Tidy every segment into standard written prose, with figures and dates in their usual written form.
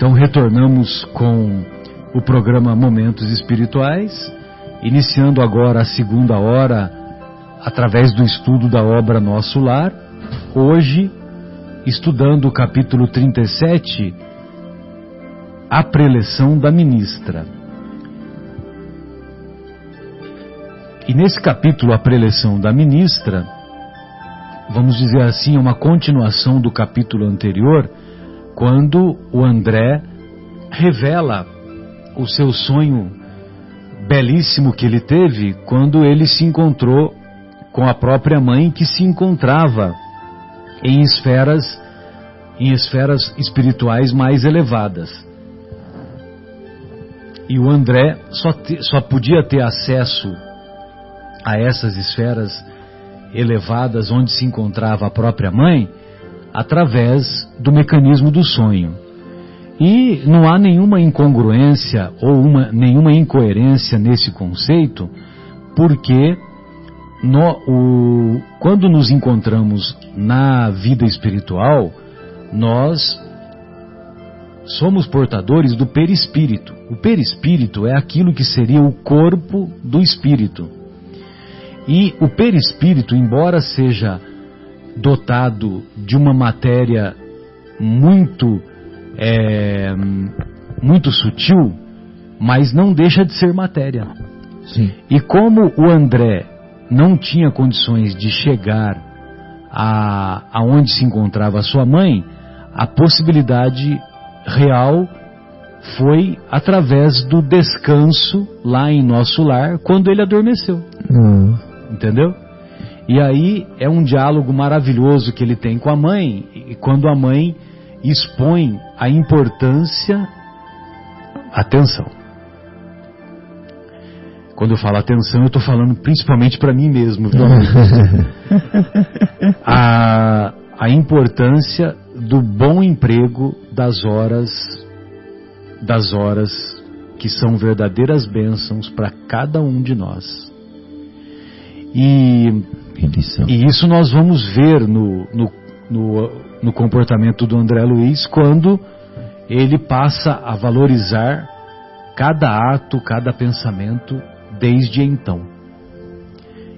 Então retornamos com o programa Momentos Espirituais, iniciando agora a segunda hora através do estudo da obra Nosso Lar. Hoje, estudando o capítulo 37, a preleção da ministra. E nesse capítulo, a preleção da ministra, vamos dizer assim, é uma continuação do capítulo anterior, quando o André revela o seu sonho belíssimo que ele teve quando ele se encontrou com a própria mãe, que se encontrava em esferas espirituais mais elevadas. E o André só podia ter acesso a essas esferas elevadas onde se encontrava a própria mãe através do mecanismo do sonho. E não há nenhuma incongruência ou nenhuma incoerência nesse conceito, porque quando nos encontramos na vida espiritual, nós somos portadores do perispírito. O perispírito é aquilo que seria o corpo do espírito. E o perispírito, embora seja dotado de uma matéria muito sutil, mas não deixa de ser matéria. Sim. E como o André não tinha condições de chegar aonde se encontrava a sua mãe, a possibilidade real foi através do descanso lá em Nosso Lar, quando ele adormeceu. Entendeu? E aí é um diálogo maravilhoso que ele tem com a mãe, e quando a mãe expõe a importância. Atenção. Quando eu falo atenção, eu estou falando principalmente para mim mesmo. A importância do bom emprego das horas que são verdadeiras bênçãos para cada um de nós. E isso nós vamos ver no comportamento do André Luiz, quando ele passa a valorizar cada ato, cada pensamento desde então.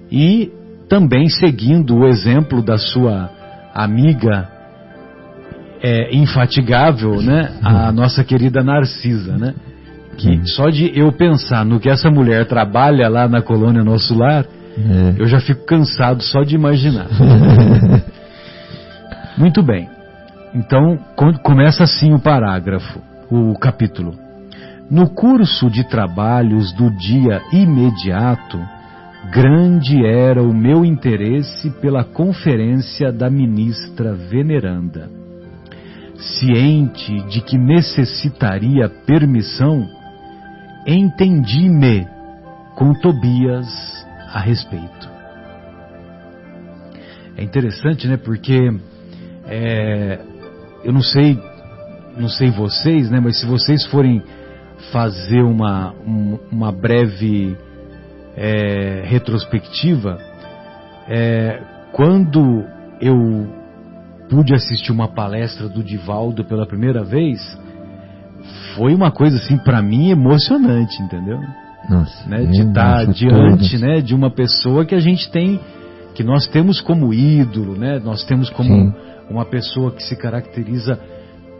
E também seguindo o exemplo da sua amiga infatigável, né? A nossa querida Narcisa, né? Que só de eu pensar no que essa mulher trabalha lá na colônia Nosso Lar, eu já fico cansado só de imaginar. Muito bem. Então, começa assim o parágrafo, o capítulo. No curso de trabalhos do dia imediato, grande era o meu interesse pela conferência da ministra veneranda. Ciente de que necessitaria permissão, entendi-me com Tobias a respeito. É interessante, né? Porque eu não sei vocês, né? Mas se vocês forem fazer uma breve retrospectiva, quando eu pude assistir uma palestra do Divaldo pela primeira vez, foi uma coisa assim para mim emocionante, entendeu? Nossa, né? De estar diante, né, de uma pessoa que a gente tem, que nós temos como ídolo, né? Nós temos como uma pessoa que se caracteriza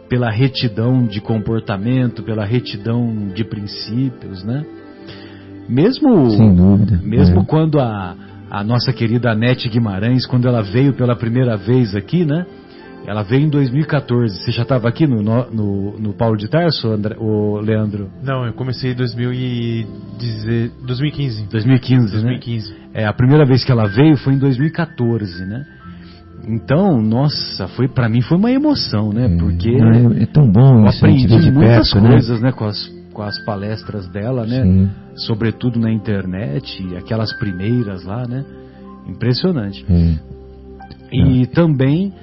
pela retidão de comportamento, pela retidão de princípios, né? Mesmo, sem dúvida, mesmo quando a nossa querida Anete Guimarães, quando ela veio pela primeira vez aqui, né? Ela veio em 2014. Você já estava aqui no Paulo de Tarso, Leandro? Não, eu comecei em 2015. 2015, né? A primeira vez que ela veio foi em 2014, né? Então, nossa, para mim foi uma emoção, né? Porque é tão bom eu isso, aprendi de muitas perto, coisas, né? Com as palestras dela, né? Sim. Sobretudo na internet, aquelas primeiras lá, né? Impressionante. E também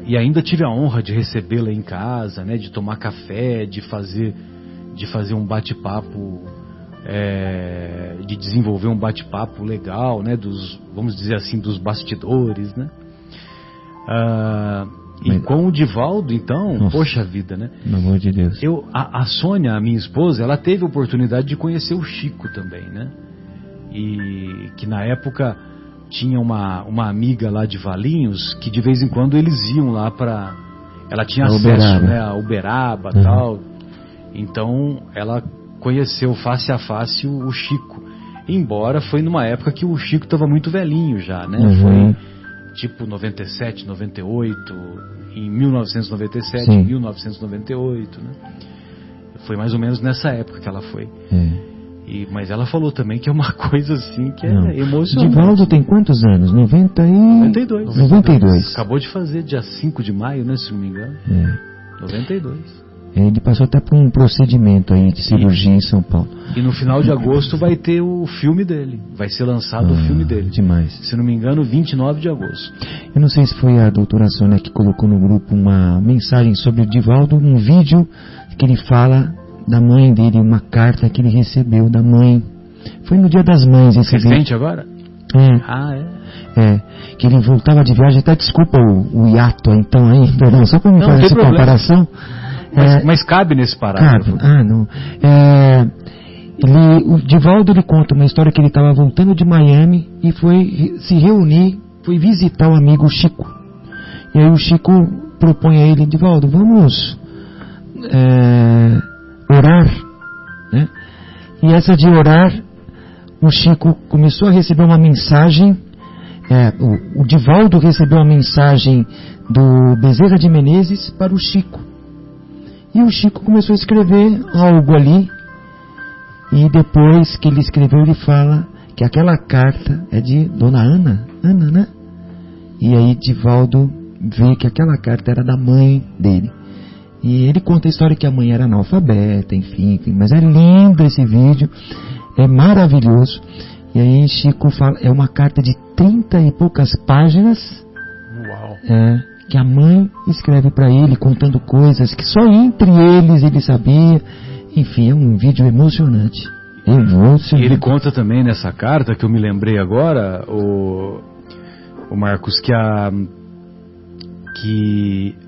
e ainda tive a honra de recebê-la em casa, né? De tomar café, de fazer um bate-papo, de desenvolver um bate-papo legal, né? Vamos dizer assim, dos bastidores, né? E Mas... com o Divaldo, então, Nossa, poxa vida, né? Pelo amor de Deus. A Sônia, a minha esposa, ela teve a oportunidade de conhecer o Chico também, né? E que na época tinha uma amiga lá de Valinhos que de vez em quando eles iam lá para... Ela tinha acesso, Uberaba, né, a Uberaba e tal. Então ela conheceu face a face o Chico. Embora foi numa época que o Chico estava muito velhinho já, né? Foi tipo 97, 98, em 1997, Sim. 1998, né? Foi mais ou menos nessa época que ela foi. Mas ela falou também que é uma coisa assim que é emocionante. Divaldo tem quantos anos? 92. 92. Acabou de fazer dia 5 de maio, né, se não me engano. 92. Ele passou até por um procedimento aí de cirurgia em São Paulo. E no final de agosto vai ter o filme dele. Vai ser lançado o filme dele. Demais. Se não me engano, 29 de agosto. Eu não sei se foi a doutora Sônia que colocou no grupo uma mensagem sobre o Divaldo, um vídeo que ele fala da mãe dele, uma carta que ele recebeu da mãe. Foi no Dia das Mães esse vídeo. Recente agora? Que ele voltava de viagem, até desculpa o hiato então aí, perdão, só para me fazer essa comparação. Mas cabe nesse parágrafo. Não. O Divaldo ele conta uma história que ele estava voltando de Miami e foi se reunir, foi visitar o amigo Chico. E aí o Chico propõe a ele: Divaldo, vamos orar, né? E essa de orar, o Chico começou a receber uma mensagem. O Divaldo recebeu uma mensagem do Bezerra de Menezes para o Chico. E o Chico começou a escrever algo ali. E depois que ele escreveu, ele fala que aquela carta é de Dona Ana, né? E aí Divaldo vê que aquela carta era da mãe dele. E ele conta a história que a mãe era analfabeta, enfim. Mas é lindo esse vídeo, é maravilhoso. E aí Chico fala, é uma carta de 30 e poucas páginas. Uau! Que a mãe escreve para ele, contando coisas que só entre eles ele sabia. Enfim, é um vídeo emocionante. E ele conta também nessa carta, que eu me lembrei agora, o Marcos, que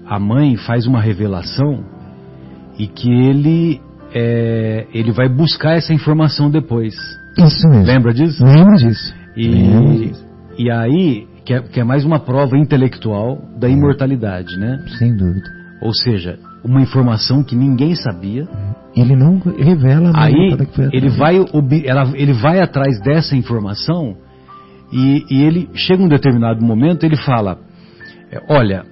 a mãe faz uma revelação e que ele vai buscar essa informação depois. Isso mesmo. Lembra disso? Lembro disso. E aí... Que é mais uma prova intelectual da imortalidade, né? Sem dúvida. Ou seja, uma informação que ninguém sabia. Ele não revela. Aí ele vai atrás dessa informação e ele chega um determinado momento, ele fala: olha,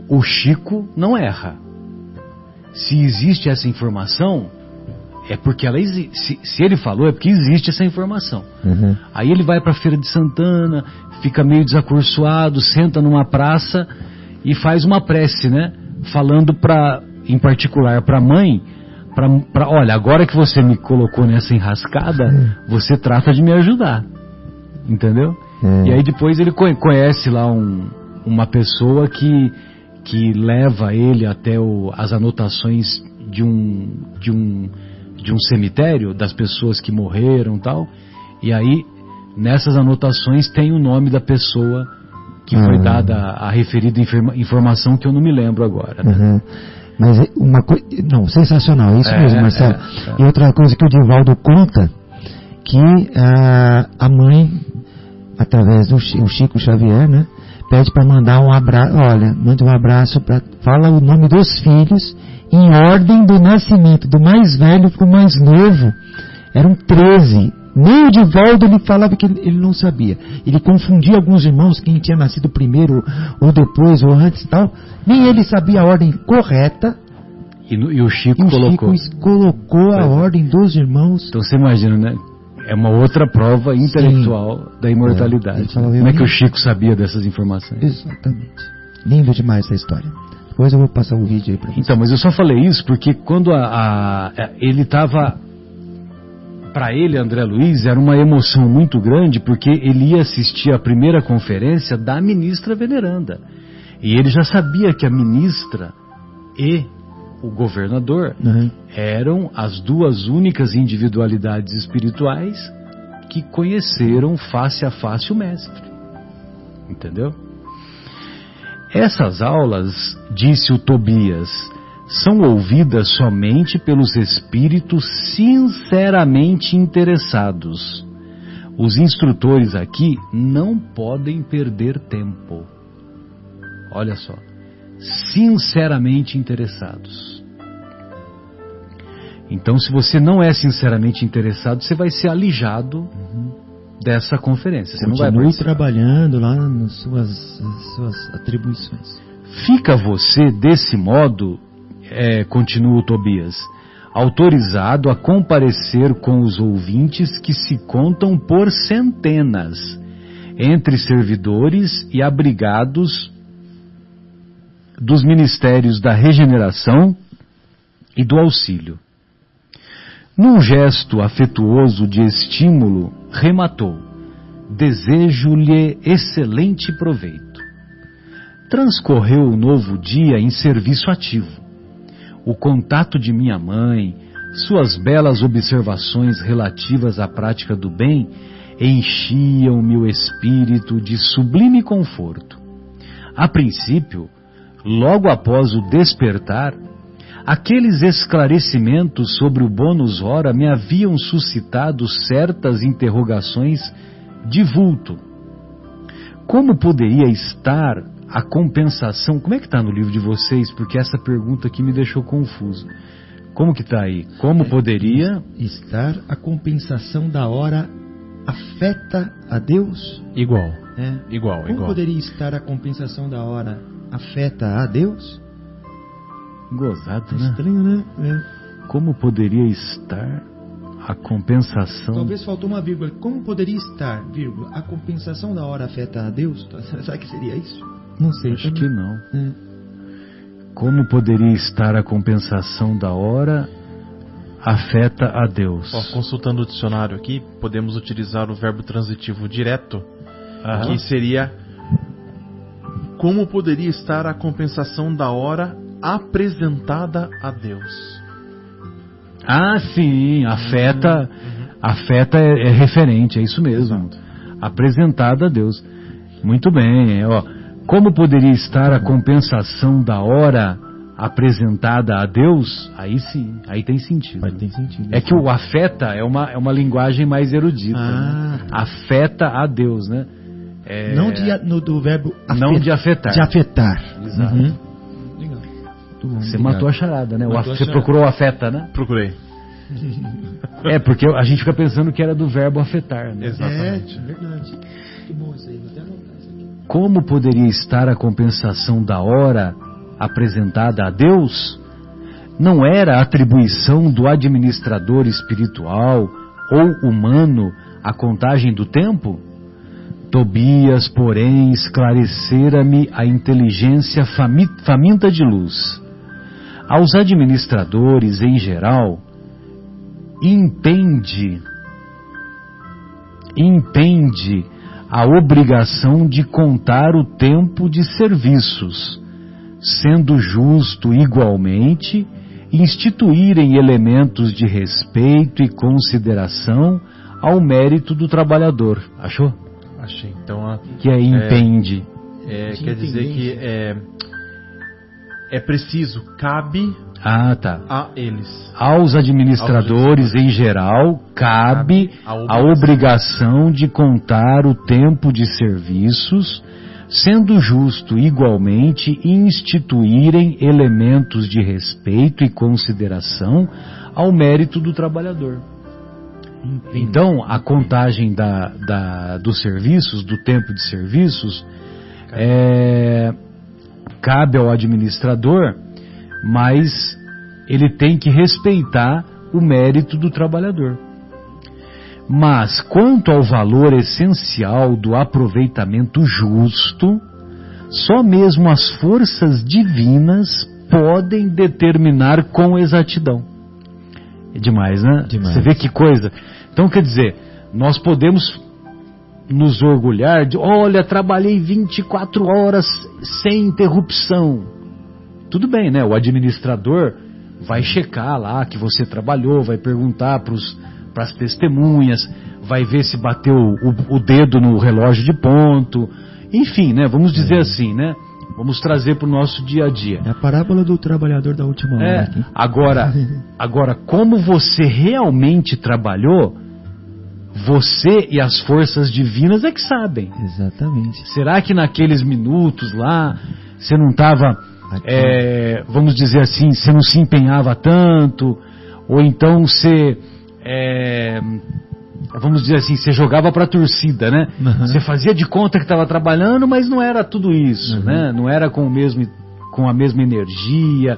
o Chico não erra. Se existe essa informação, é porque ela existe. Se ele falou, é porque existe essa informação. Aí ele vai para a Feira de Santana, fica meio desacursoado, senta numa praça e faz uma prece, né? Falando em particular para a mãe, olha, agora que você me colocou nessa enrascada, você trata de me ajudar. Entendeu? E aí depois ele conhece lá uma pessoa que leva ele até as anotações de um cemitério, das pessoas que morreram e tal, e aí nessas anotações tem o nome da pessoa que foi dada a referida informação, que eu não me lembro agora, né? Mas uma coisa, não, sensacional, é isso mesmo, Marcelo. E outra coisa que o Divaldo conta, que a mãe, através do Chico Xavier, né, pede para mandar um abraço, olha, manda um abraço, fala o nome dos filhos em ordem do nascimento, do mais velho para o mais novo. Eram 13. Nem o Divaldo ele falava que ele não sabia. Ele confundia alguns irmãos, quem tinha nascido primeiro ou depois ou antes e tal. Nem ele sabia a ordem correta. E o Chico colocou a ordem dos irmãos. Então você imagina, né? É uma outra prova intelectual da imortalidade. Como é que o Chico sabia dessas informações? Exatamente. Lindo demais essa história. Depois eu vou passar um vídeo aí para você. Então, mas eu só falei isso porque quando ele estava... Para ele, André Luiz, era uma emoção muito grande, porque ele ia assistir a primeira conferência da ministra veneranda. E ele já sabia que a ministra e o governador eram as duas únicas individualidades espirituais que conheceram face a face o mestre. Entendeu? Essas aulas, disse o Tobias, são ouvidas somente pelos espíritos sinceramente interessados. Os instrutores aqui não podem perder tempo. Olha só, sinceramente interessados. Então, se você não é sinceramente interessado, você vai ser alijado dessa conferência. Você Continue não vai trabalhando lá nas suas atribuições. Fica você, desse modo, continua o Tobias, autorizado a comparecer com os ouvintes que se contam por centenas, entre servidores e abrigados dos ministérios da regeneração e do auxílio. Num gesto afetuoso de estímulo, rematou: desejo-lhe excelente proveito. Transcorreu o novo dia em serviço ativo. O contato de minha mãe, suas belas observações relativas à prática do bem, enchiam meu espírito de sublime conforto. A princípio, logo após o despertar, aqueles esclarecimentos sobre o bônus hora me haviam suscitado certas interrogações de vulto. Como poderia estar a compensação? Como é que está no livro de vocês? Porque essa pergunta aqui me deixou confuso. Como que está aí? Como poderia estar a compensação da hora afeta a Deus? Igual. Igual. Como poderia estar a compensação da hora afeta a Deus? Gozado, né? Estranho, né? Como poderia estar a compensação... Talvez faltou uma vírgula. Como poderia estar, vírgula, a compensação da hora afeta a Deus? Será que seria isso? Não sei. Acho que não. Como poderia estar a compensação da hora afeta a Deus? Consultando o dicionário aqui, podemos utilizar o verbo transitivo direto, que seria: como poderia estar a compensação da hora apresentada a Deus? Ah, sim, afeta é referente, é isso mesmo. Exato. Apresentada a Deus. Muito bem, como poderia estar a compensação da hora apresentada a Deus? Aí sim, aí tem sentido. Tem sentido. É que o afeta é uma linguagem mais erudita. Né? Afeta a Deus, né? Não do verbo afetar. Não de afetar. De afetar. Exato. Legal. Você matou a charada, né? Você procurou o afeta, né? Procurei. Porque a gente fica pensando que era do verbo afetar, né? Exatamente. Verdade. Que bom isso aí, vou até anotar isso aqui. Como poderia estar a compensação da hora apresentada a Deus? Não era atribuição do administrador espiritual ou humano a contagem do tempo? Tobias, porém, esclarecera-me a inteligência faminta de luz. Aos administradores, em geral, impende a obrigação de contar o tempo de serviços, sendo justo igualmente instituírem elementos de respeito e consideração ao mérito do trabalhador. Achou? Achei. Então, que impende. Quer dizer que é preciso, cabe a eles. Aos administradores em geral, cabe a obrigação de contar o tempo de serviços, sendo justo igualmente instituírem elementos de respeito e consideração ao mérito do trabalhador. Então, a contagem dos serviços, do tempo de serviços, cabe ao administrador, mas ele tem que respeitar o mérito do trabalhador. Mas, quanto ao valor essencial do aproveitamento justo, só mesmo as forças divinas podem determinar com exatidão. É demais, né? Demais. Você vê que coisa. Então, quer dizer, nós podemos nos orgulhar de, olha, trabalhei 24 horas sem interrupção. Tudo bem, né? O administrador vai checar lá que você trabalhou, vai perguntar para as testemunhas, vai ver se bateu o dedo no relógio de ponto, enfim, né? Vamos dizer assim, né? Vamos trazer para o nosso dia a dia. É a parábola do trabalhador da última hora. Aqui. Agora, como você realmente trabalhou, você e as forças divinas é que sabem. Exatamente. Será que naqueles minutos lá, você não estava, vamos dizer assim, você não se empenhava tanto, ou então você... vamos dizer assim, você jogava para a torcida, né? Uhum. Você fazia de conta que estava trabalhando, mas não era tudo isso, né? Não era com a mesma energia,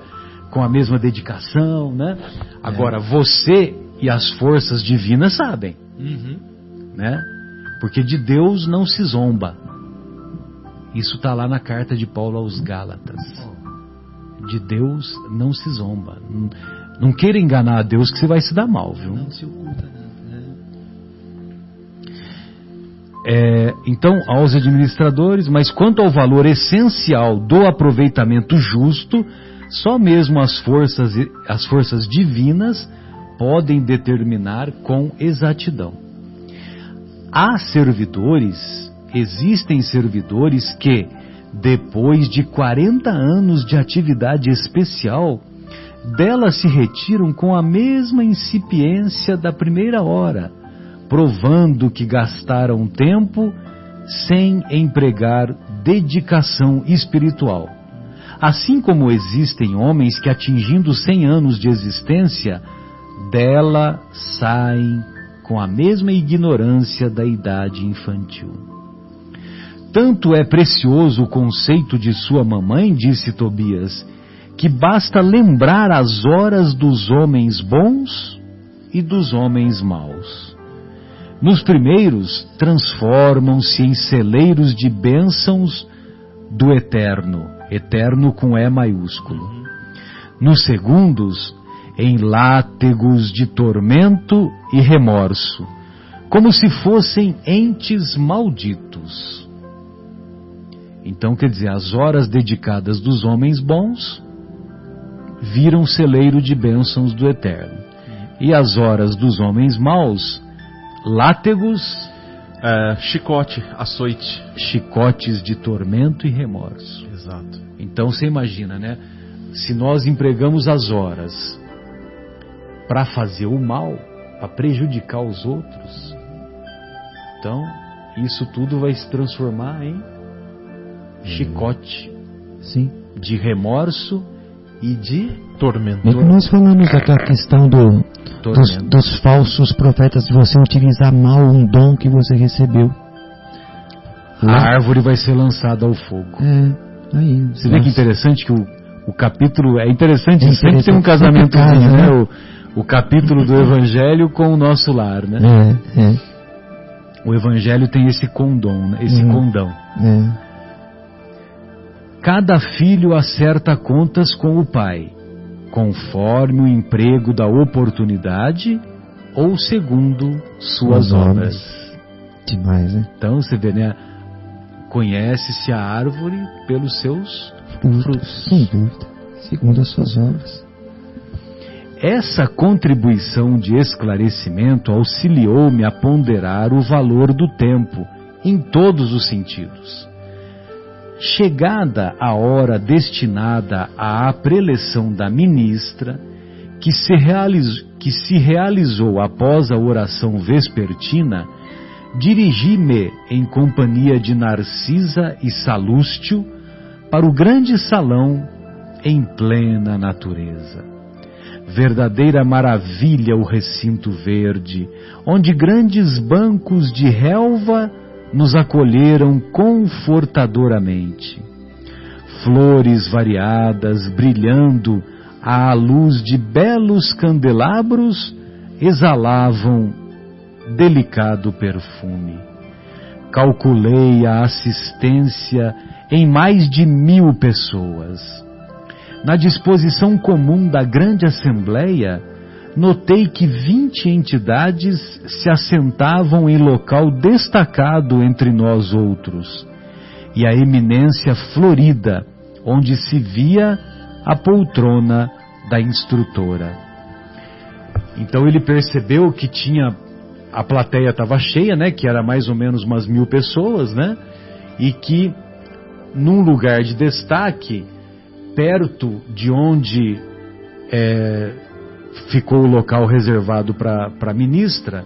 com a mesma dedicação, né? Agora, você e as forças divinas sabem, né? Porque de Deus não se zomba. Isso está lá na carta de Paulo aos Gálatas. De Deus não se zomba. Não queira enganar a Deus que você vai se dar mal, viu? Não se oculta, né? Então, aos administradores, mas quanto ao valor essencial do aproveitamento justo, só mesmo as forças divinas podem determinar com exatidão. Existem servidores que, depois de 40 anos de atividade especial, dela se retiram com a mesma incipiência da primeira hora, provando que gastaram tempo sem empregar dedicação espiritual. Assim como existem homens que, atingindo 100 anos de existência, dela saem com a mesma ignorância da idade infantil. Tanto é precioso o conceito de sua mamãe, disse Tobias, que basta lembrar as horas dos homens bons e dos homens maus. Nos primeiros, transformam-se em celeiros de bênçãos do Eterno, Eterno com E maiúsculo. Nos segundos, em látegos de tormento e remorso, como se fossem entes malditos. Então, quer dizer, as horas dedicadas dos homens bons viram celeiro de bênçãos do Eterno. E as horas dos homens maus, látegos, chicote, açoite. Chicotes de tormento e remorso. Exato. Então você imagina, né? Se nós empregamos as horas para fazer o mal, para prejudicar os outros, então isso tudo vai se transformar em chicote. Sim. De remorso e de tormento. Nós falamos daquela questão dos falsos profetas, de você utilizar mal um dom que você recebeu. A árvore vai ser lançada ao fogo. Aí. Você vê que interessante que o capítulo é interessante, sempre tem um casamento, né? O capítulo do Evangelho com o nosso lar, né? O Evangelho tem esse condom, né? Esse condão. Cada filho acerta contas com o pai, conforme o emprego da oportunidade ou segundo suas obras. Demais, né? Então você vê, né? Conhece-se a árvore pelos seus frutos. Sem dúvida, segundo as suas obras. Essa contribuição de esclarecimento auxiliou-me a ponderar o valor do tempo em todos os sentidos. Chegada a hora destinada à preleção da ministra, que se realizou após a oração vespertina, dirigi-me em companhia de Narcisa e Salústio para o grande salão em plena natureza. Verdadeira maravilha o recinto verde, onde grandes bancos de relva nos acolheram confortadoramente. Flores variadas, brilhando à luz de belos candelabros, exalavam delicado perfume. Calculei a assistência em mais de 1000 pessoas. Na disposição comum da grande assembleia, notei que 20 entidades se assentavam em local destacado entre nós outros, e a eminência florida, onde se via a poltrona da instrutora. Então ele percebeu que a plateia estava cheia, né, que era mais ou menos umas 1000 pessoas, né, e que num lugar de destaque, perto de onde ficou o local reservado para a ministra,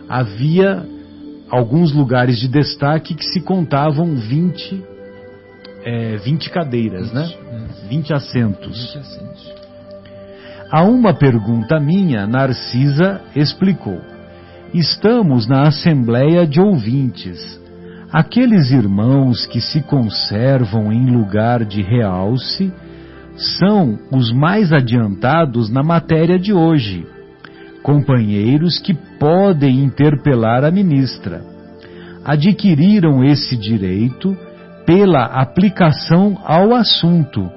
havia alguns lugares de destaque que se contavam 20 cadeiras, né? 20 assentos. A uma pergunta minha, Narcisa explicou: estamos na assembleia de ouvintes. Aqueles irmãos que se conservam em lugar de realce são os mais adiantados na matéria de hoje, companheiros que podem interpelar a ministra. Adquiriram esse direito pela aplicação ao assunto,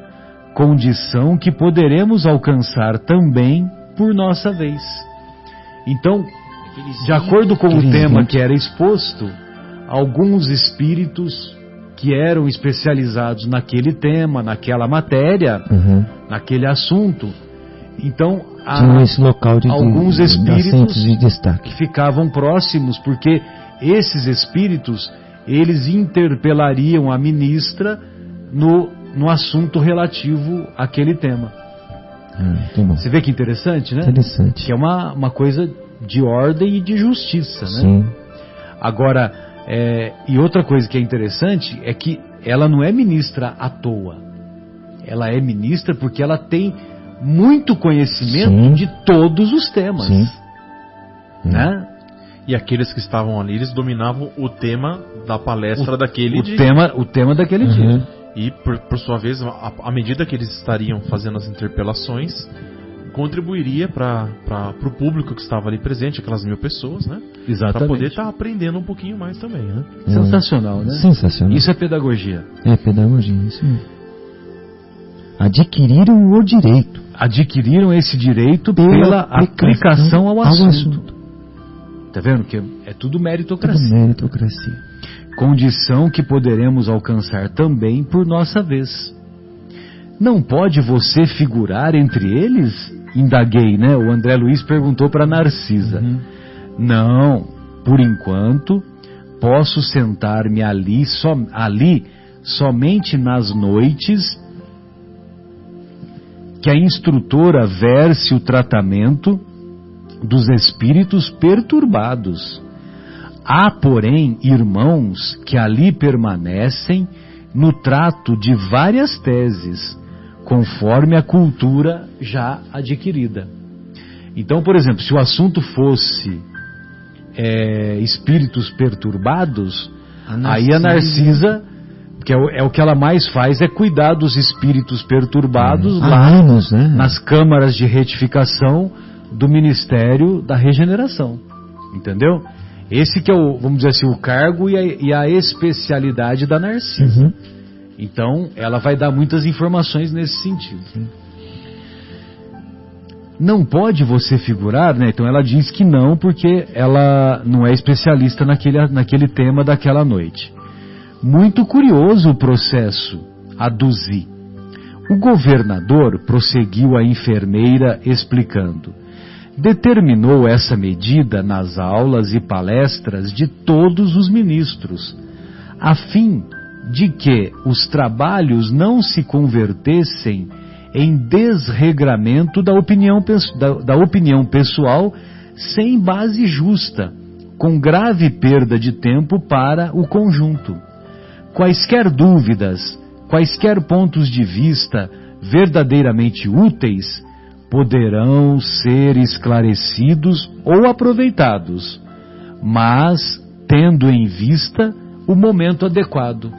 condição que poderemos alcançar também por nossa vez. Então, de acordo com o tema que era exposto, alguns espíritos que eram especializados naquele tema, naquela matéria, naquele assunto, então esse local alguns espíritos de destaque que ficavam próximos, porque esses espíritos eles interpelariam a ministra no assunto relativo àquele tema. Você vê que interessante, né? Interessante. Que é uma coisa de ordem e de justiça, né? Sim. Agora, e outra coisa que é interessante é que ela não é ministra à toa. Ela é ministra porque ela tem muito conhecimento, sim, de todos os temas. Sim. Né? E aqueles que estavam ali, eles dominavam o tema da palestra daquele dia. O tema daquele dia. E, por sua vez, à medida que eles estariam fazendo as interpelações, contribuiria para o público que estava ali presente, aquelas 1000 pessoas, né? Exatamente. Para poder estar aprendendo um pouquinho mais também, né? Sensacional, né? Sensacional. Isso é pedagogia. É pedagogia, isso mesmo. Adquiriram o direito. Adquiriram esse direito pela aplicação ao assunto. Tá vendo que é tudo meritocracia. Tudo meritocracia. Condição que poderemos alcançar também por nossa vez. Não pode você figurar entre eles? Indaguei, né? O André Luiz perguntou para Narcisa. Não, por enquanto, posso sentar-me ali somente nas noites que a instrutora verse o tratamento dos espíritos perturbados. Há, porém, irmãos que ali permanecem no trato de várias teses, conforme a cultura já adquirida. Então, por exemplo, se o assunto fosse espíritos perturbados, aí a Narcisa, que é o que ela mais faz, é cuidar dos espíritos perturbados lá nas câmaras de retificação do Ministério da Regeneração. Entendeu? Esse que é vamos dizer assim, o cargo e a especialidade da Narcisa. Então, ela vai dar muitas informações nesse sentido. Não pode você figurar, né? Então ela diz que não, porque ela não é especialista naquele tema daquela noite. Muito curioso o processo, aduzi. O governador, prosseguiu a enfermeira explicando, determinou essa medida nas aulas e palestras de todos os ministros, a fim de que os trabalhos não se convertessem em desregramento da opinião pessoal sem base justa, com grave perda de tempo para o conjunto. Quaisquer dúvidas, quaisquer pontos de vista verdadeiramente úteis poderão ser esclarecidos ou aproveitados, mas tendo em vista o momento adequado.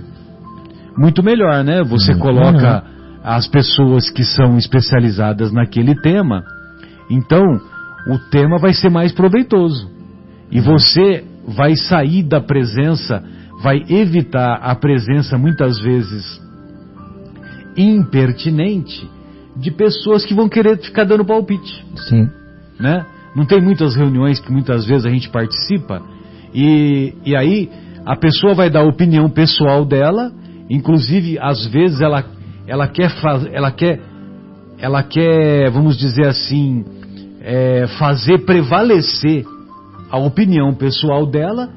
Muito melhor, né? Você coloca as pessoas que são especializadas naquele tema, então o tema vai ser mais proveitoso. E você vai sair da presença, vai evitar a presença muitas vezes impertinente de pessoas que vão querer ficar dando palpite. Sim. Né? Não tem muitas reuniões que muitas vezes a gente participa e aí a pessoa vai dar a opinião pessoal dela, inclusive às vezes ela quer, vamos dizer assim, fazer prevalecer a opinião pessoal dela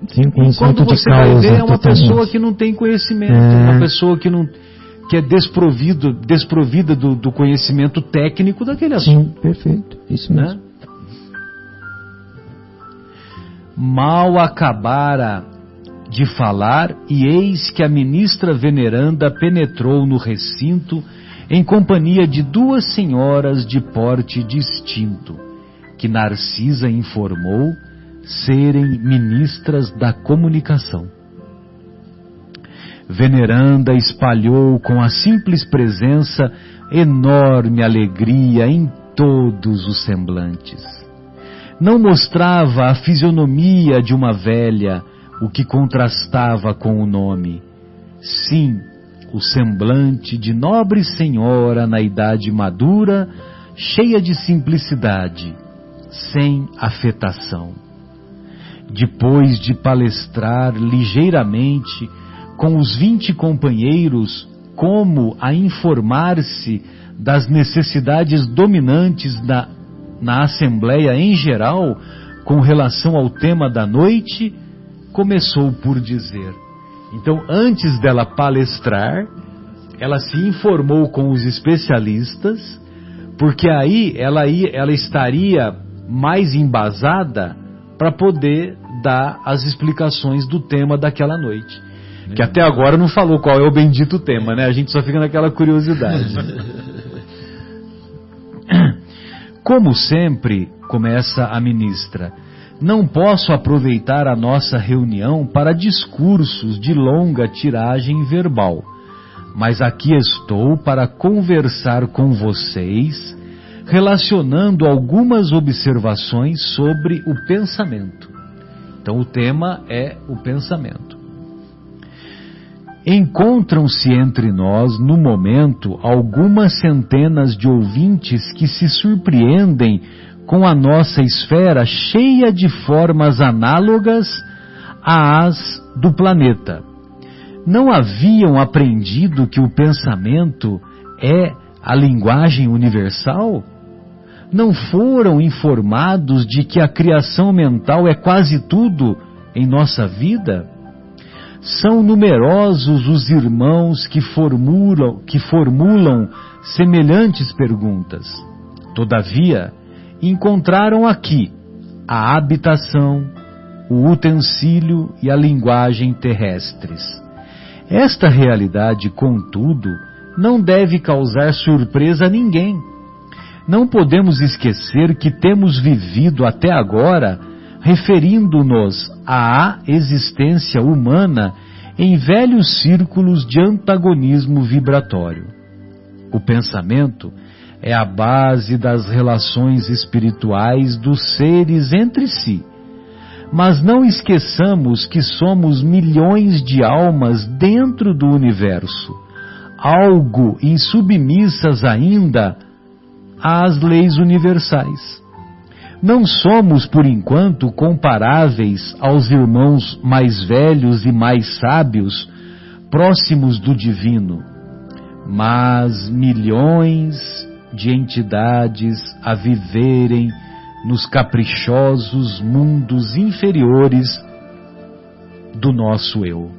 Sim, e quando você vai ver, é uma pessoa que não tem conhecimento, uma pessoa que é desprovida do conhecimento técnico daquele assunto. Sim, perfeito, isso mesmo. Né? Mal acabara de falar, e eis que a ministra veneranda penetrou no recinto em companhia de 2 senhoras de porte distinto, que Narcisa informou serem ministras da comunicação. Veneranda espalhou com a simples presença enorme alegria em todos os semblantes. Não mostrava a fisionomia de uma velha, o que contrastava com o nome. Sim, o semblante de nobre senhora na idade madura, cheia de simplicidade, sem afetação. Depois de palestrar ligeiramente com os 20 companheiros como a informar-se das necessidades dominantes na Assembleia em geral, com relação ao tema da noite, começou por dizer. Então, antes dela palestrar, ela se informou com os especialistas, porque aí ela estaria mais embasada para poder dar as explicações do tema daquela noite. Que até agora não falou qual é o bendito tema, né? A gente só fica naquela curiosidade. Como sempre, começa a ministra, não posso aproveitar a nossa reunião para discursos de longa tiragem verbal, mas aqui estou para conversar com vocês, relacionando algumas observações sobre o pensamento. Então o tema é o pensamento. Encontram-se entre nós, no momento, algumas centenas de ouvintes que se surpreendem com a nossa esfera cheia de formas análogas às do planeta. Não haviam aprendido que o pensamento é a linguagem universal? Não foram informados de que a criação mental é quase tudo em nossa vida? São numerosos os irmãos que formulam semelhantes perguntas. Todavia, encontraram aqui a habitação, o utensílio e a linguagem terrestres. Esta realidade, contudo, não deve causar surpresa a ninguém. Não podemos esquecer que temos vivido até agora referindo-nos à existência humana em velhos círculos de antagonismo vibratório. O pensamento é a base das relações espirituais dos seres entre si. Mas não esqueçamos que somos milhões de almas dentro do universo, algo insubmissas ainda às leis universais. Não somos, por enquanto, comparáveis aos irmãos mais velhos e mais sábios, próximos do divino, mas milhões de entidades a viverem nos caprichosos mundos inferiores do nosso eu.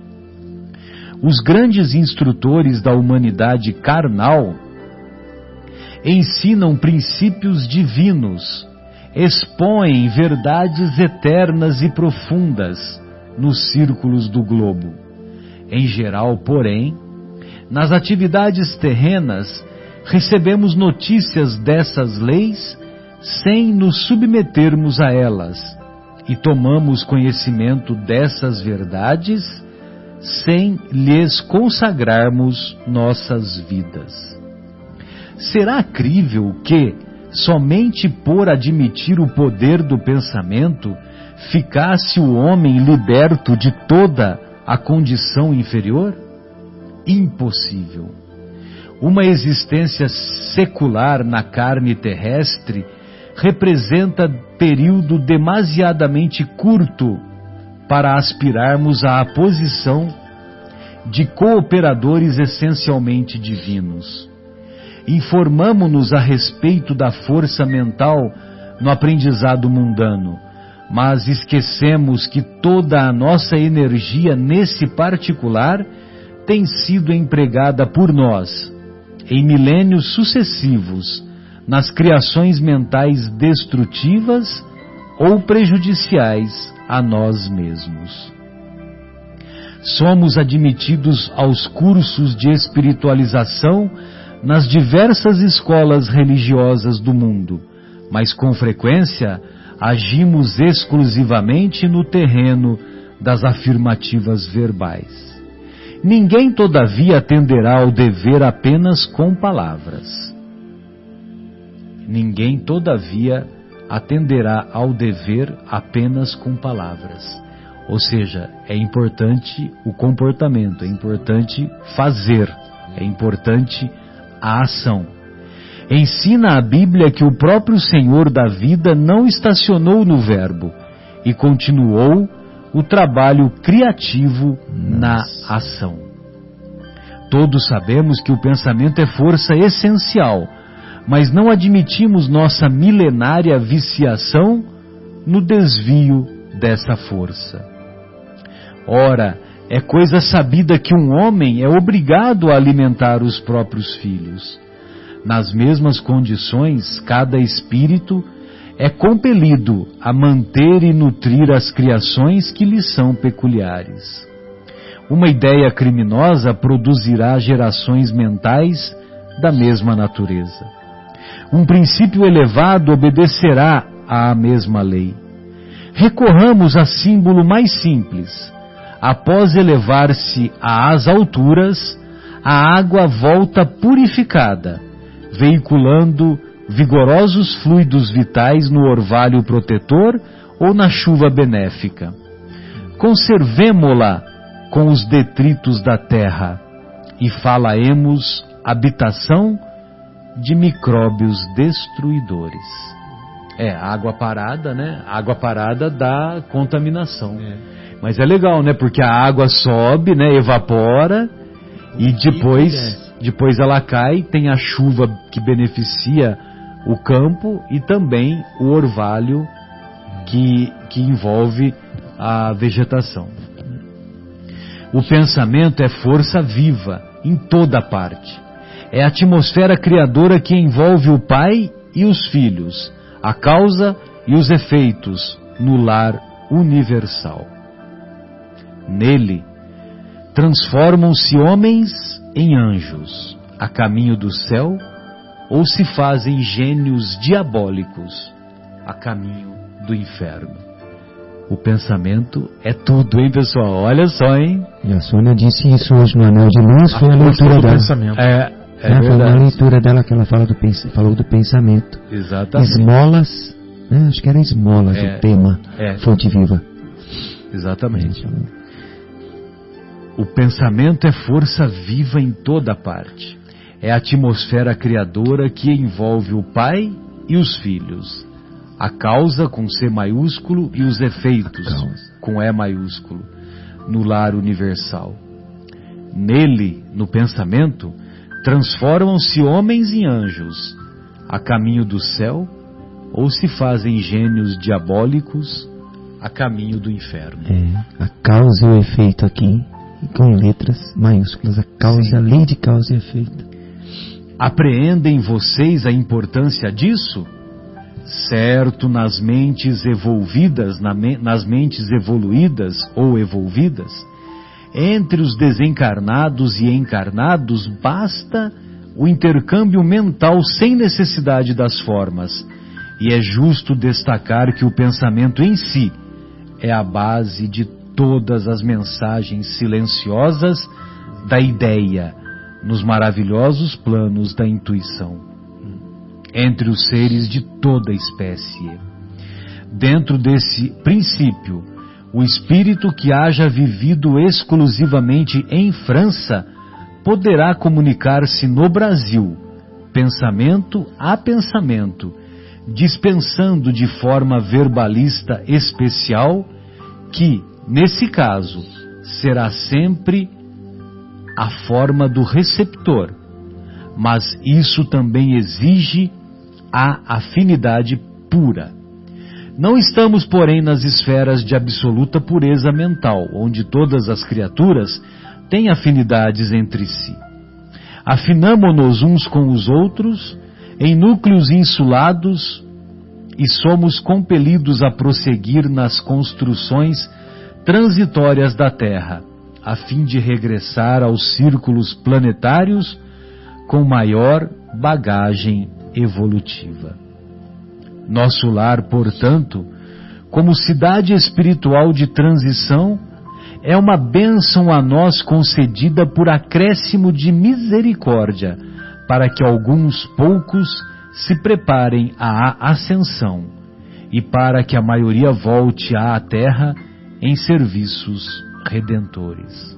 Os grandes instrutores da humanidade carnal ensinam princípios divinos, expõem verdades eternas e profundas nos círculos do globo. Em geral, porém, nas atividades terrenas, recebemos notícias dessas leis sem nos submetermos a elas, e tomamos conhecimento dessas verdades sem lhes consagrarmos nossas vidas. Será crível que, somente por admitir o poder do pensamento, ficasse o homem liberto de toda a condição inferior? Impossível. Uma existência secular na carne terrestre representa período demasiadamente curto para aspirarmos à posição de cooperadores essencialmente divinos. Informamo-nos a respeito da força mental no aprendizado mundano, mas esquecemos que toda a nossa energia nesse particular tem sido empregada por nós, em milênios sucessivos, nas criações mentais destrutivas ou prejudiciais a nós mesmos. Somos admitidos aos cursos de espiritualização nas diversas escolas religiosas do mundo, mas com frequência agimos exclusivamente no terreno das afirmativas verbais. Ninguém, todavia, atenderá ao dever apenas com palavras. Ninguém, todavia, atenderá ao dever apenas com palavras. Ou seja, é importante o comportamento, é importante fazer, é importante a ação. Ensina a Bíblia que o próprio Senhor da vida não estacionou no verbo e continuou o trabalho criativo na ação. Todos sabemos que o pensamento é força essencial, mas não admitimos nossa milenária viciação no desvio dessa força. Ora, é coisa sabida que um homem é obrigado a alimentar os próprios filhos. Nas mesmas condições, cada espírito é compelido a manter e nutrir as criações que lhe são peculiares. Uma ideia criminosa produzirá gerações mentais da mesma natureza. Um princípio elevado obedecerá à mesma lei. Recorramos a símbolo mais simples. Após elevar-se às alturas, a água volta purificada, veiculando vigorosos fluidos vitais no orvalho protetor ou na chuva benéfica. Conservemo-la com os detritos da terra e falaemos habitação de micróbios destruidores. Água parada, né? Água parada dá contaminação. Mas é legal, né? Porque a água sobe, né? Evapora e depois ela cai, tem a chuva que beneficia o campo e também o orvalho que envolve a vegetação. O pensamento é força viva em toda parte. É a atmosfera criadora que envolve o pai e os filhos, a causa e os efeitos no lar universal. Nele, transformam-se homens em anjos, a caminho do céu, ou se fazem gênios diabólicos, a caminho do inferno. O pensamento é tudo, hein, pessoal? Olha só, hein? E a Sônia disse isso hoje no Anel de Luz, foi a leitura dela. Foi a leitura dela que ela falou do pensamento. Exatamente. Esmolas, né? Acho que era esmolas o tema, Fonte Viva. Exatamente. O pensamento é força viva em toda parte. É a atmosfera criadora que envolve o pai e os filhos. A causa com C maiúsculo e os efeitos com E maiúsculo no lar universal. Nele, no pensamento, transformam-se homens em anjos, a caminho do céu, ou se fazem gênios diabólicos, a caminho do inferno. A causa e o efeito aqui, com letras maiúsculas, a causa, a lei de causa e efeito. Apreendem vocês a importância disso? Certo, nas mentes evoluídas ou evolvidas, entre os desencarnados e encarnados, basta o intercâmbio mental sem necessidade das formas, e é justo destacar que o pensamento em si é a base de todas as mensagens silenciosas da ideia, nos maravilhosos planos da intuição, entre os seres de toda espécie. Dentro desse princípio, o espírito que haja vivido exclusivamente em França poderá comunicar-se no Brasil, pensamento a pensamento, dispensando de forma verbalista especial, que, nesse caso, será sempre a forma do receptor, mas isso também exige a afinidade pura. Não estamos, porém, nas esferas de absoluta pureza mental, onde todas as criaturas têm afinidades entre si. Afinamo-nos uns com os outros em núcleos insulados e somos compelidos a prosseguir nas construções transitórias da Terra, a fim de regressar aos círculos planetários com maior bagagem evolutiva. Nosso lar, portanto, como cidade espiritual de transição, é uma bênção a nós concedida por acréscimo de misericórdia, para que alguns poucos se preparem à ascensão e para que a maioria volte à Terra em serviços redentores.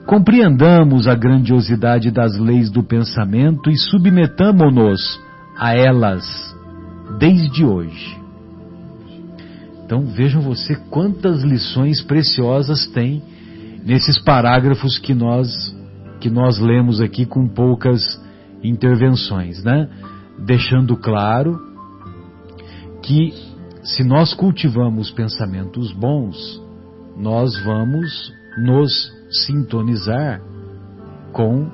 Compreendamos a grandiosidade das leis do pensamento e submetamo-nos a elas desde hoje. Então vejam você quantas lições preciosas tem nesses parágrafos que nós lemos aqui com poucas intervenções, né? Deixando claro que se nós cultivamos pensamentos bons, nós vamos nos sintonizar com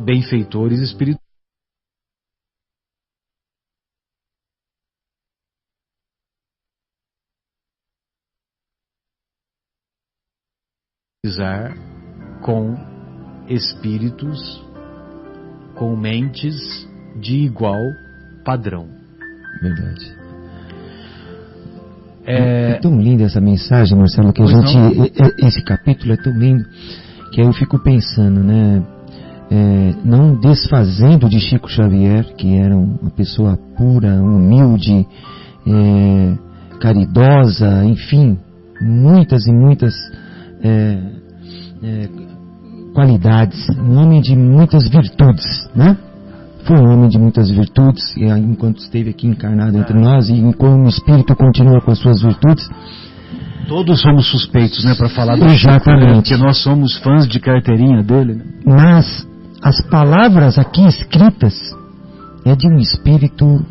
benfeitores espirituais. Com espíritos, com mentes de igual padrão. Verdade. É tão linda essa mensagem, Marcelo, que a gente, esse capítulo é tão lindo, que aí eu fico pensando, né? Não desfazendo de Chico Xavier, que era uma pessoa pura, humilde, caridosa, enfim, muitas e muitas qualidades, um homem de muitas virtudes, né? Foi um homem de muitas virtudes, e enquanto esteve aqui encarnado entre nós, e enquanto o espírito continua com as suas virtudes. Todos somos suspeitos, né, para falar do Exatamente. Chico, porque nós somos fãs de carteirinha dele, né? Mas as palavras aqui escritas é de um espírito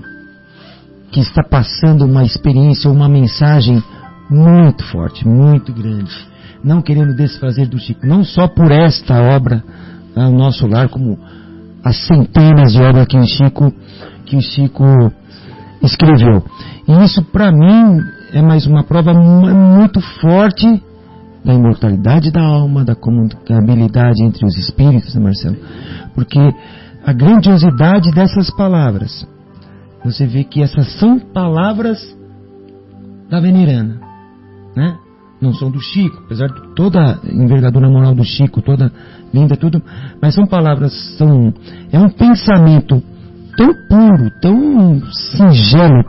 que está passando uma experiência, uma mensagem muito forte, muito grande. Não querendo desfazer do Chico, não só por esta obra, o Nosso Lar, como as centenas de obras que o Chico escreveu. E isso, para mim, é mais uma prova muito forte da imortalidade da alma, da comunicabilidade entre os espíritos, né, Marcelo? Porque a grandiosidade dessas palavras, você vê que essas são palavras da veneranda, né? Não são do Chico, apesar de toda a envergadura moral do Chico, toda linda, tudo, mas são palavras, é um pensamento tão puro, tão singelo,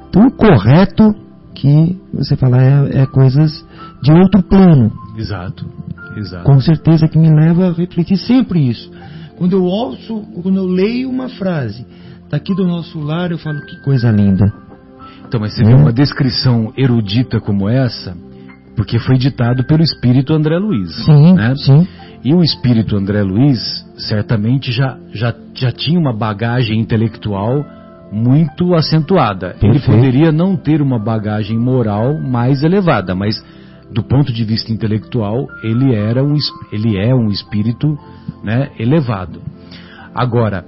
tão correto, que você fala, é coisas de outro plano. Exato. Com certeza que me leva a refletir sempre isso. Quando eu leio uma frase daqui do Nosso Lar, eu falo, que coisa linda. Então, mas você vê uma descrição erudita como essa, porque foi ditado pelo espírito André Luiz. Sim, né? Sim. E o espírito André Luiz certamente já tinha uma bagagem intelectual muito acentuada. Perfeito. Ele poderia não ter uma bagagem moral mais elevada, mas do ponto de vista intelectual ele é um espírito, né, elevado. Agora,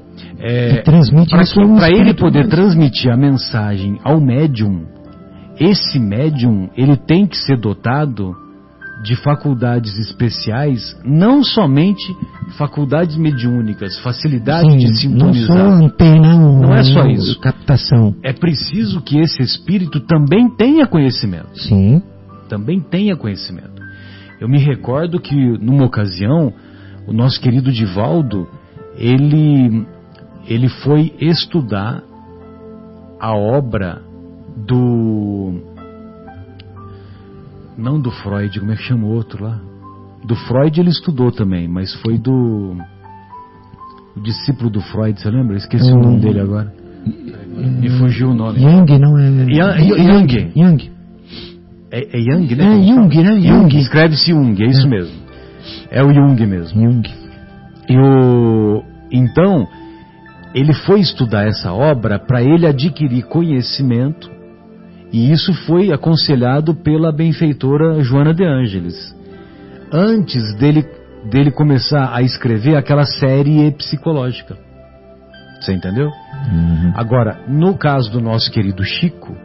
para ele poder transmitir a mensagem ao médium, esse médium ele tem que ser dotado de faculdades especiais, não somente faculdades mediúnicas, facilidade de sintonizar. Não só antena, não é só isso. Captação. É preciso que esse espírito também tenha conhecimento. Sim. Também tenha conhecimento. Eu me recordo que numa ocasião o nosso querido Divaldo ele foi estudar a obra não do Freud, como é que chama o outro lá? Do Freud ele estudou também, mas foi o discípulo do Freud, você lembra? Eu esqueci o nome dele agora. Me fugiu o nome. Jung, não é? Jung. É Jung, né? É Jung, né? Jung. Escreve-se Jung, é isso mesmo. É o Jung mesmo. Jung. Então, ele foi estudar essa obra para ele adquirir conhecimento E isso foi aconselhado pela benfeitora Joana de Ângeles, antes dele começar a escrever aquela série psicológica. Você entendeu? Agora, no caso do nosso querido Chico,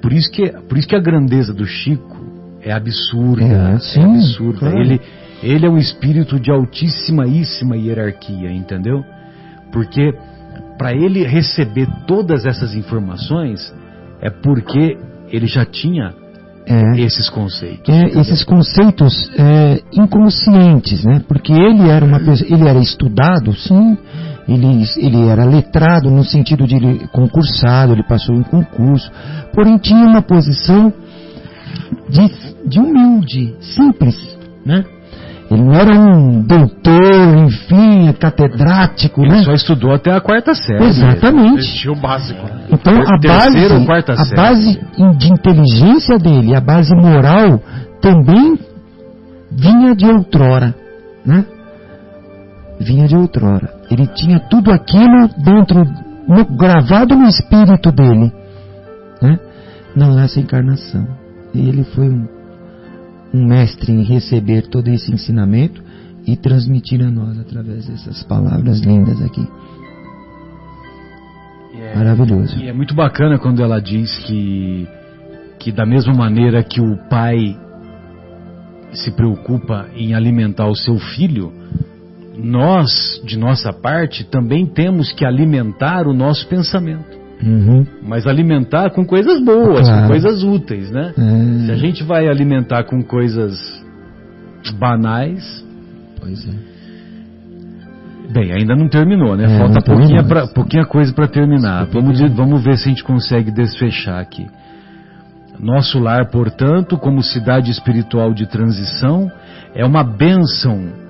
por isso que a grandeza do Chico é absurda. Sim, é absurda. Claro. Ele é um espírito de altíssima hierarquia, entendeu? Porque para ele receber todas essas informações é porque ele já tinha esses conceitos. Esses conceitos inconscientes, né? Porque ele era uma pessoa, ele era estudado, sim. Ele era letrado no sentido de ele concursado, ele passou em concurso, porém tinha uma posição de humilde, simples, né? Ele não era um doutor, enfim, catedrático, ele né? Só estudou até a 4ª série. Exatamente. Tinha o básico. Então a base de inteligência dele, a base moral também vinha de outrora, né? Vinha de outrora. Ele tinha tudo aquilo gravado no espírito dele, né? Não nessa encarnação. E ele foi um mestre em receber todo esse ensinamento e transmitir a nós através dessas palavras lindas aqui. Maravilhoso. E é muito bacana quando ela diz que da mesma maneira que o pai se preocupa em alimentar o seu filho, nós, de nossa parte, também temos que alimentar o nosso pensamento. Mas alimentar com coisas boas, com coisas úteis, né? Se a gente vai alimentar com coisas banais... Pois é. Bem, ainda não terminou, né? Falta pouquinha coisa para terminar. Vamos ver se a gente consegue desfechar aqui. Nosso lar, portanto, como cidade espiritual de transição, é uma bênção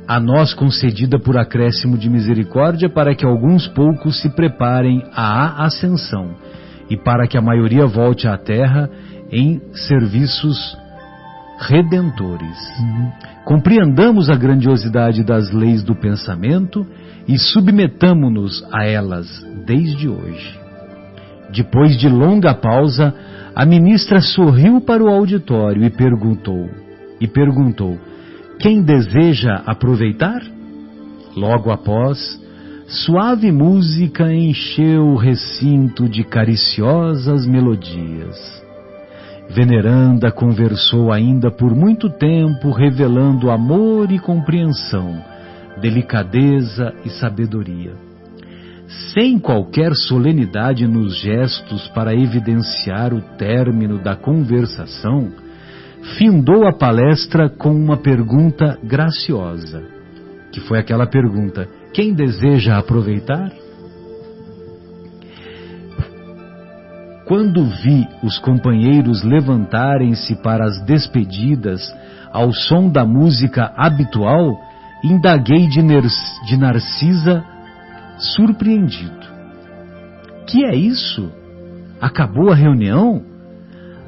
a nós concedida por acréscimo de misericórdia para que alguns poucos se preparem à ascensão e para que a maioria volte à Terra em serviços redentores. Compreendamos a grandiosidade das leis do pensamento e submetamo-nos a elas desde hoje. Depois de longa pausa, a ministra sorriu para o auditório e perguntou: quem deseja aproveitar? Logo após, suave música encheu o recinto de cariciosas melodias. Veneranda conversou ainda por muito tempo, revelando amor e compreensão, delicadeza e sabedoria. Sem qualquer solenidade nos gestos para evidenciar o término da conversação, findou a palestra com uma pergunta graciosa, que foi aquela pergunta: quem deseja aproveitar? Quando vi os companheiros levantarem-se para as despedidas ao som da música habitual, indaguei de Narcisa, surpreendido. Que é isso? Acabou a reunião?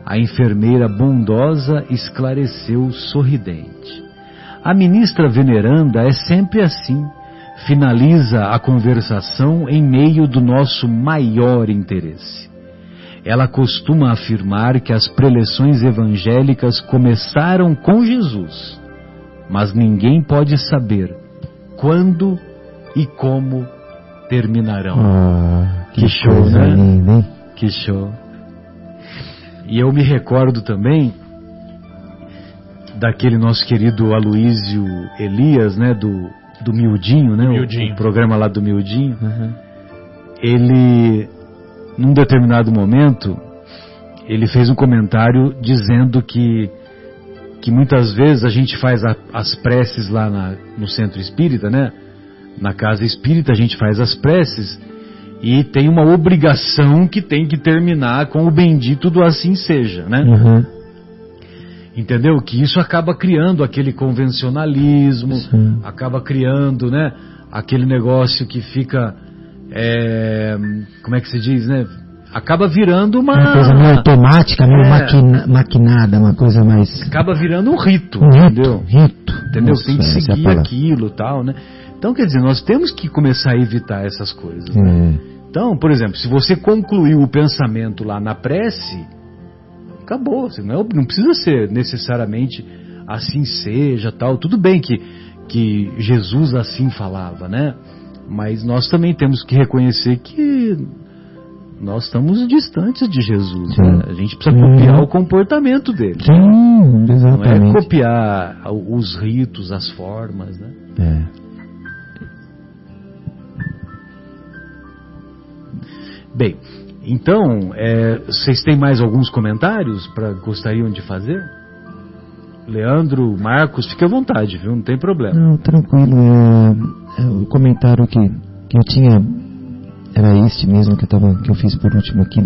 A enfermeira bondosa esclareceu sorridente. A ministra veneranda é sempre assim, finaliza a conversação em meio do nosso maior interesse. Ela costuma afirmar que as preleções evangélicas começaram com Jesus, mas ninguém pode saber quando e como terminarão. Que show, né? Linda, hein? Que show. E eu me recordo também daquele nosso querido Aloísio Elias, né, do Miudinho, né, o programa lá do Miudinho. Ele, num determinado momento, ele fez um comentário dizendo que muitas vezes a gente faz as preces lá no centro espírita, né, na casa espírita a gente faz as preces e tem uma obrigação que tem que terminar com o bendito do assim seja, né? Entendeu? Que isso acaba criando aquele convencionalismo, acaba criando, né, aquele negócio que fica, como é que se diz, né? Acaba virando uma coisa meio automática, meio maquinada, uma coisa mais... Acaba virando um rito, entendeu? Entendeu? Nossa, tem que seguir aquilo e tal, né? Então, quer dizer, nós temos que começar a evitar essas coisas, né? Então, por exemplo, se você concluiu o pensamento lá na prece, acabou. Não precisa ser necessariamente assim seja, tal. Tudo bem que Jesus assim falava, né? Mas nós também temos que reconhecer que nós estamos distantes de Jesus, né? A gente precisa copiar o comportamento dele. Sim, exatamente. Não é copiar os ritos, as formas, né? Bem, então, vocês têm mais alguns comentários gostariam de fazer? Leandro, Marcos, fique à vontade, viu? Não tem problema. Não, tranquilo. O comentário que eu tinha era este mesmo que eu fiz por último aqui,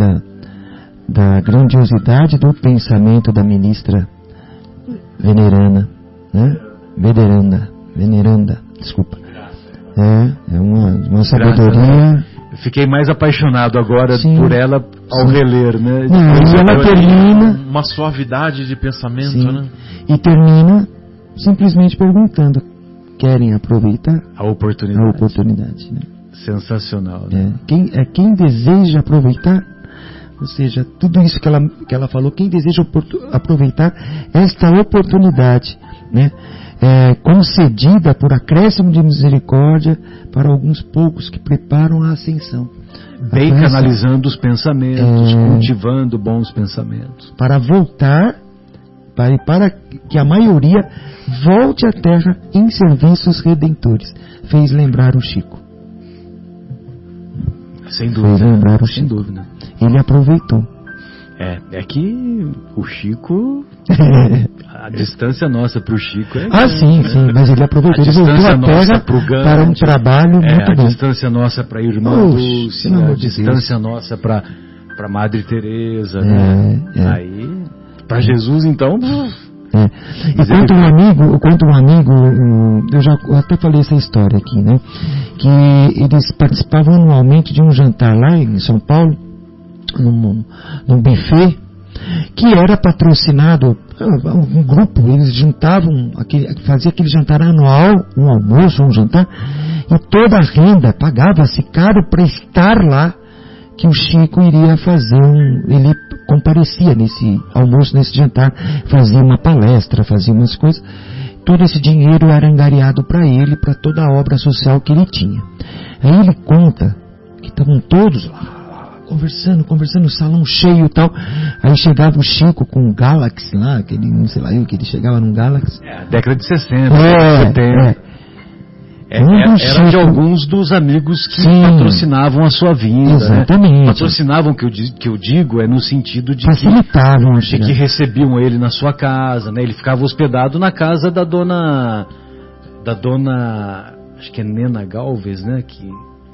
da grandiosidade do pensamento da ministra Veneranda, né? Veneranda, desculpa. É uma sabedoria. Eu fiquei mais apaixonado agora por ela ao reler, né? Ela termina uma suavidade de pensamento, né? E termina simplesmente perguntando: querem aproveitar a oportunidade, né? Sensacional, né? Quem deseja aproveitar, ou seja, tudo isso que ela falou, quem deseja aproveitar esta oportunidade, né? Concedida por acréscimo de misericórdia para alguns poucos que preparam a ascensão. Bem canalizando os pensamentos, cultivando bons pensamentos. Para voltar, para que a maioria volte à Terra em serviços redentores. Fez lembrar o Chico. Sem dúvida. Sem dúvida. Ele aproveitou. É que o Chico, a distância nossa para o Chico é... sim, mas ele aproveitou. Ele voltou à Terra para um trabalho muito bom. A distância nossa para a Irmã Lúcia, a distância nossa para a Madre Teresa, né? Aí, para Jesus, então... E quanto um amigo, eu até falei essa história aqui, né? Que eles participavam anualmente de um jantar lá em São Paulo, num buffet, que era patrocinado, um grupo, eles juntavam, fazia aquele jantar anual, um almoço, um jantar, e toda a renda pagava-se caro para estar lá, que o Chico iria fazer ele comparecia nesse almoço, nesse jantar, fazia uma palestra, fazia umas coisas. Todo esse dinheiro era angariado para ele, para toda a obra social que ele tinha. Aí ele conta que estavam todos lá, conversando, salão cheio e tal. Aí chegava o Chico com o Galaxy lá, não sei lá, que ele chegava num Galaxy. Década de 60, 70. Era de alguns dos amigos que patrocinavam a sua vinda. Exatamente. Né? Patrocinavam, que eu digo, no sentido de facilitavam, que recebiam ele na sua casa, né? Ele ficava hospedado na casa da dona, acho que é Nena Galvez, né? Que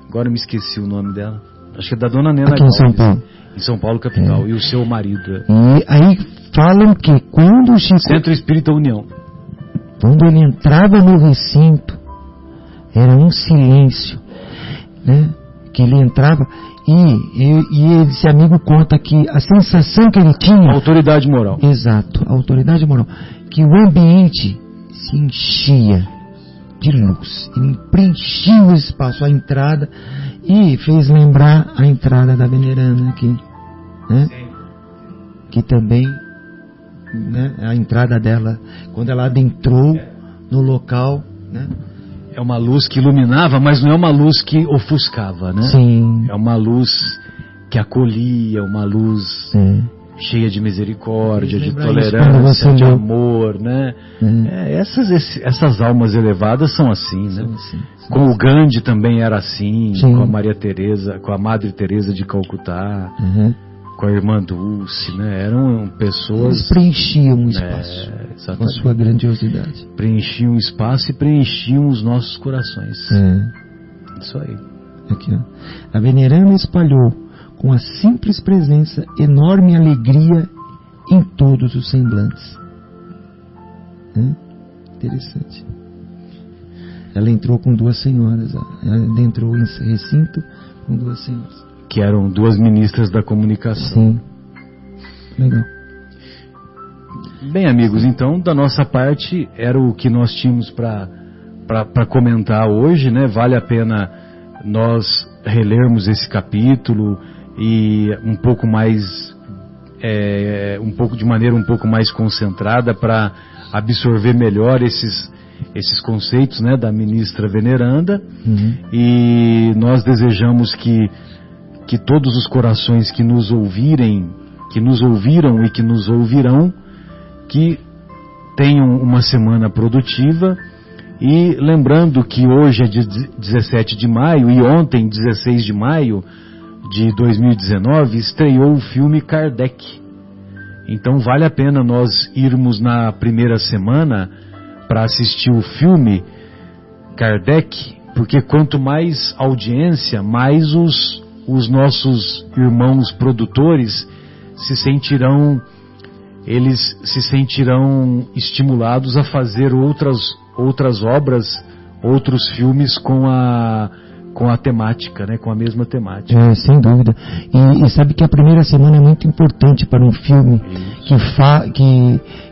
agora eu me esqueci o nome dela. Acho que é da dona Nena Galvez. Em São Paulo. Em São Paulo, capital. E o seu marido. E aí falam que quando o Chico... Centro Espírita União. Quando ele entrava no recinto, era um silêncio, né? Que ele entrava e esse amigo conta que a sensação que ele tinha... Autoridade moral. Exato, autoridade moral. Que o ambiente se enchia de luz. Ele preenchia o espaço, a entrada, e fez lembrar a entrada da Veneranda aqui, né? Que também, né? A entrada dela, quando ela adentrou no local, né? É uma luz que iluminava, mas não é uma luz que ofuscava, né? Sim. É uma luz que acolhia, uma luz cheia de misericórdia, de tolerância, de amor, né? Essas almas elevadas são assim, né? Com o Gandhi também era assim, com a Maria Teresa, com a Madre Teresa de Calcutá, com a Irmã Dulce, né? Eram pessoas... Eles preenchiam o espaço com a sua grandiosidade. Preenchiam o espaço e preenchiam os nossos corações. Isso aí. Aqui, ó. A Veneranda espalhou com a simples presença enorme alegria em todos os semblantes. Interessante. Ela entrou com duas senhoras. Ela entrou em recinto com duas senhoras. Que eram duas ministras da comunicação. Sim. Legal. Bem, amigos, então, da nossa parte, era o que nós tínhamos para comentar hoje, né? Vale a pena nós relermos esse capítulo e um pouco mais, de maneira um pouco mais concentrada, para absorver melhor esses conceitos, né, da ministra veneranda. E nós desejamos que todos os corações que nos ouviram e que nos ouvirão, que tenham uma semana produtiva. E lembrando que hoje é dia 17 de maio e ontem, 16 de maio de 2019, estreou o filme Kardec. Então vale a pena nós irmos na primeira semana para assistir o filme Kardec, porque quanto mais audiência, mais os nossos irmãos produtores se sentirão estimulados a fazer outras obras, outros filmes com a temática, né? Com a mesma temática. Sem dúvida. E sabe que a primeira semana é muito importante para um filme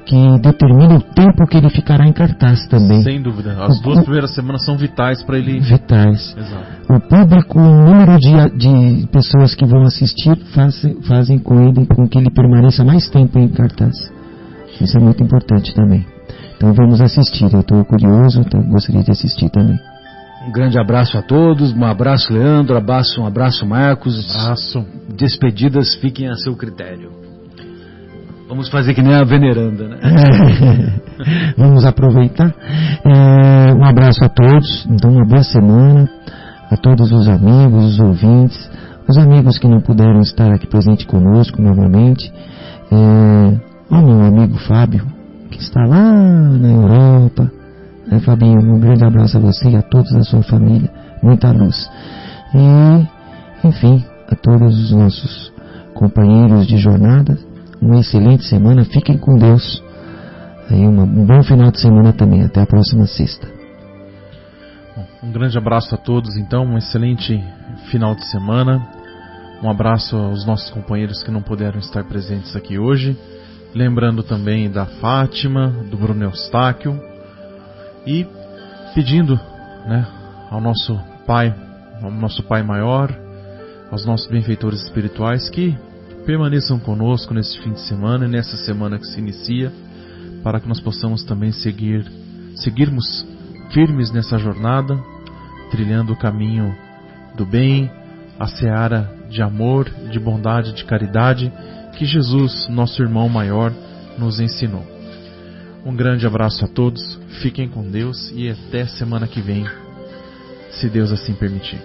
que determina o tempo que ele ficará em cartaz também. Sem dúvida. As duas primeiras semanas são vitais para ele. Vitais. Exato. O público, o número de pessoas que vão assistir fazem com que ele permaneça mais tempo em cartaz. Isso é muito importante também. Então vamos assistir. Eu estou curioso, gostaria de assistir também. Um grande abraço a todos, um abraço Leandro, um abraço Marcos. Abraço. Despedidas fiquem a seu critério. Vamos fazer que nem a veneranda, né? Vamos aproveitar. Um abraço a todos, então uma boa semana a todos os amigos, os ouvintes, os amigos que não puderam estar aqui presente conosco novamente. Ao meu amigo Fábio, que está lá na Europa. Fabinho, um grande abraço a você e a todos da sua família, muita luz. E, enfim, a todos os nossos companheiros de jornada, uma excelente semana, fiquem com Deus. Aí um bom final de semana também, até a próxima sexta. Um grande abraço a todos, então, um excelente final de semana. Um abraço aos nossos companheiros que não puderam estar presentes aqui hoje. Lembrando também da Fátima, do Bruno Eustáquio. E pedindo, né, ao nosso Pai maior, aos nossos benfeitores espirituais, que permaneçam conosco nesse fim de semana e nessa semana que se inicia, para que nós possamos também seguirmos firmes nessa jornada, trilhando o caminho do bem, a seara de amor, de bondade, de caridade, que Jesus, nosso irmão maior, nos ensinou. Um grande abraço a todos, fiquem com Deus e até semana que vem, se Deus assim permitir.